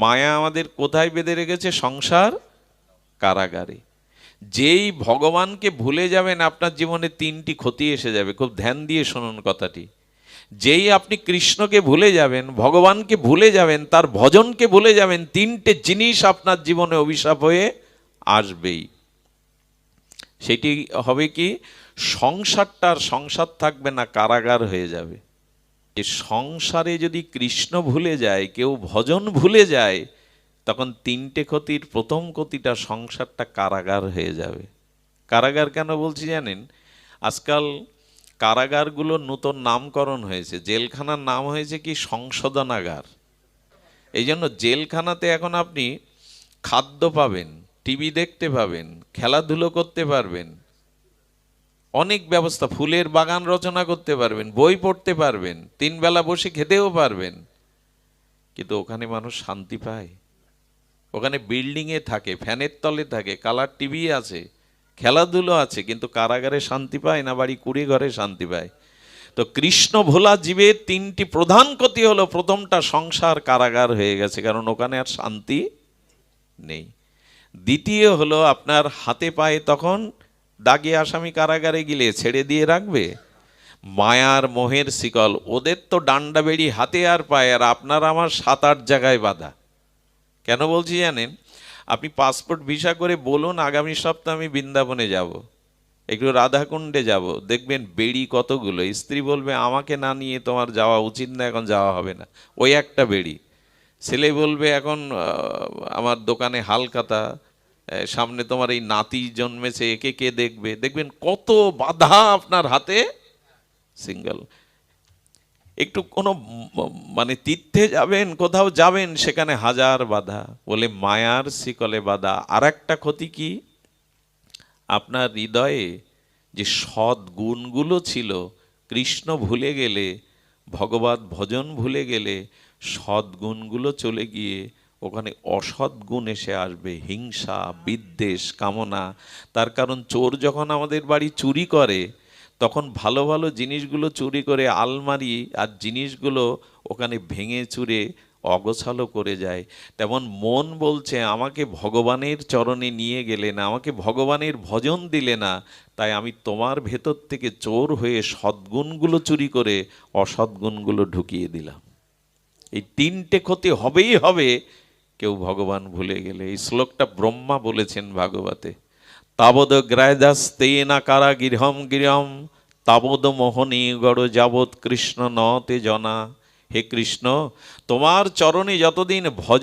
মায়া আমাদের কোথায় বেঁধে রেখেছে? সংসার কারাগারে। যেই ভগবানকে ভুলে যাবেন আপনার জীবনে তিনটি ক্ষতি এসে যাবে। খুব ধ্যান দিয়ে শুনুন কথাটি। যেই আপনি কৃষ্ণকে ভুলে যাবেন, ভগবানকে ভুলে যাবেন, তার ভজনকে ভুলে যাবেন, তিনটে জিনিস আপনার জীবনে অভিশাপ হয়ে আসবেই। সেটি হবে কি? সংসারটার সংসার থাকবে না, কারাগার হয়ে যাবে। এই সংসারে যদি কৃষ্ণ ভুলে যায়, কেউ ভজন ভুলে যায়, তখন তিনটে ক্ষতির প্রথম ক্ষতিটা সংসারটা কারাগার হয়ে যাবে। কারাগার কেন বলছি জানেন? আজকাল কারাগারগুলোর নতুন নামকরণ হয়েছে। জেলখানার নাম হয়েছে কি? সংশোধনাগার। এই জন্য জেলখানাতে এখন আপনি খাদ্য পাবেন, টিভি দেখতে পাবেন, খেলাধুলো করতে পারবেন, অনেক ব্যবস্থা, ফুলের বাগান রচনা করতে পারবেন, বই পড়তে পারবেন, 3 বেলা বসে খেতেও পারবেন। কিন্তু ওখানে মানুষ শান্তি পায়? ওখানে বিল্ডিংয়ে থাকে, ফ্যানের তলে থাকে, কালার টিভি আছে, খেলাধুলো আছে, কিন্তু কারাগারে শান্তি পায় না, বাড়ি কুড়ে ঘরে শান্তি পায়। তো কৃষ্ণ ভোলা জীবের তিনটি প্রধান ক্ষতি হলো, প্রথমটা সংসার কারাগার হয়ে গেছে, কারণ ওখানে আর শান্তি নেই। দ্বিতীয় হলো আপনার হাতে পায়ে তখন দাগে আসামি কারাগারে গেলে ছেড়ে দিয়ে রাখবে? মায়ার মোহের শিকল, ওদের তো ডান্ডা বেড়ি হাতে আর পায়ে, আর আপনার আমার 7-8 জায়গায় বাঁধা। কেন বলছি জানেন? আপনি পাসপোর্ট ভিসা করে বলুন আগামী সপ্তাহে আমি বৃন্দাবনে যাব, একটু রাধাকুণ্ডে যাব, দেখবেন বেড়ি কতগুলো। স্ত্রী বলবে আমাকে না নিয়ে তোমার যাওয়া উচিত না, এখন যাওয়া হবে না, ওই একটা বেড়ি। ছেলে বলবে এখন আমার দোকানে হালখাতা, সামনে তোমার এই নাতি জন্মেছে, একে কে দেখবে? দেখবেন কত বাধা আপনার হাতে, সিঙ্গেল। একটু কোনো মানে তীর্থে যাবেন, কোথাও যাবেন, সেখানে হাজার বাধা, বলে মায়ার শিকলে বাধা। আর একটা ক্ষতি কি? আপনার হৃদয়ে যে সৎ গুণগুলো ছিল, কৃষ্ণ ভুলে গেলে, ভগবত ভজন ভুলে গেলে, সৎ গুণগুলো চলে গিয়ে ওখানে অসৎ গুণ এসে আসবে, হিংসা, বিদ্বেষ, কামনা। তার কারণ চোর যখন আমাদের বাড়ি চুরি করে, তখন ভালো ভালো জিনিসগুলো চুরি করে আলমারি আর জিনিসগুলো ওখানে ভেঙে চুরে অগোছালো করে যায়। তেমন মন বলছে আমাকে ভগবানের চরণে নিয়ে গেলে না, আমাকে ভগবানের ভজন দিলে না, তাই আমি তোমার ভেতর থেকে চোর হয়ে সদ্গুণগুলো চুরি করে অসদ্গুণগুলো ঢুকিয়ে দিলাম। এই তিনটে ক্ষতি হবেই হবে কেউ ভগবান ভুলে গেলে। এই শ্লোকটা ব্রহ্মা বলেছেন ভাগবতে। তাবদ গ্রায়দাস্তেনা কারা গৃহম গৃহম তাবদ মোহনী গড় যাবৎ কৃষ্ণ ন তে জনা। হে কৃষ্ণ, তোমার চরণে যতদিন ভজন